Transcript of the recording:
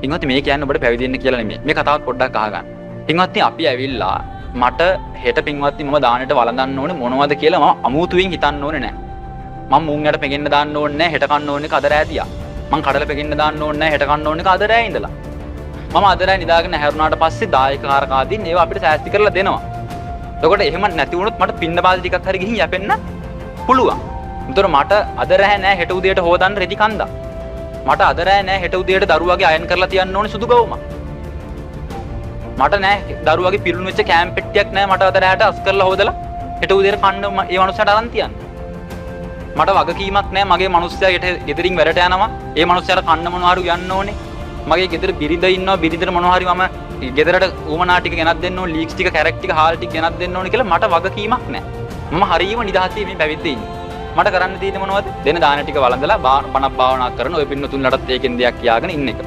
පින්වත්නි මේ කියන්නේ ඔබට පැවිදි වෙන්න කියලා නෙමෙයි. මේ කතාවත් පොඩ්ඩක් අහගන්න. පින්වත්නි අපි ඇවිල්ලා මට හෙට පින්වත්නි මම දානෙට වළඳන්න ඕනේ මොනවද කියලා මම අමුතුවෙන් හිතන්න ඕනේ නැහැ. මම මුං යට පෙගෙන්න දාන්න ඕනේ නැහැ හෙට කන්න ඕනේ කද රෑදියා. මං කඩල පෙගෙන්න දාන්න ඕනේ නැහැ හෙට කන්න ඕනේ කද රෑ ඉඳලා. මම අද රෑ නිදාගෙන හැරුණාට පස්සේ දායකකාරක ආදීන් ඒවා අපිට සෑස්ති කරලා දෙනවා. එතකොට එහෙම නැති වුණොත් මට පින්න බාල් ටිකක් හරි ගිහින් යැපෙන්න පුළුවන්. ඒතර මට අද රෑ නෑ හෙට උදේට හොදන්න රෙදි කන්දා. මට අද රෑ නෑ හෙට උදේට දරුවාගේ අයන් කරලා තියන්න ඕනේ සුදු ගවුම. මට නෑ දරුවාගේ පිරුණු වෙච්ච කෑම් පෙට්ටියක් නෑ මට අද රෑට අස් කරලා හොදලා හෙට උදේට කන්න ඒ මනුස්සයාට අරන් තියන්න. මට වගකීමක් නෑ මගේ මනුස්සයා ගෙදරින් වැඩට යනවා. ඒ මනුස්සයාට කන්න මොනවා හරි යන්න ඕනේ. මගේ ගෙදර බිරිඳ ඉන්නවා බිරිඳට මොනවා හරි මම ගෙදරට ඌමනා ටික ගෙනත් දෙන්න ඕනේ ලීක්ස් ටික කැරට් ටික හාල් ටික ගෙනත් දෙන්න ඕනේ කියලා මට වගකීමක් නෑ. මම හරියම නිදහසේ මේ පැවිද්දේ ඉන්නේ. මට කරන්න තියෙන්නේ මොනවද? දෙන දාන ටික වළඳලා බණක් භාවනා කරන ඔය පින්නතුන්ලටත් ඒකෙන් දෙයක් කියාගෙන ඉන්න එක.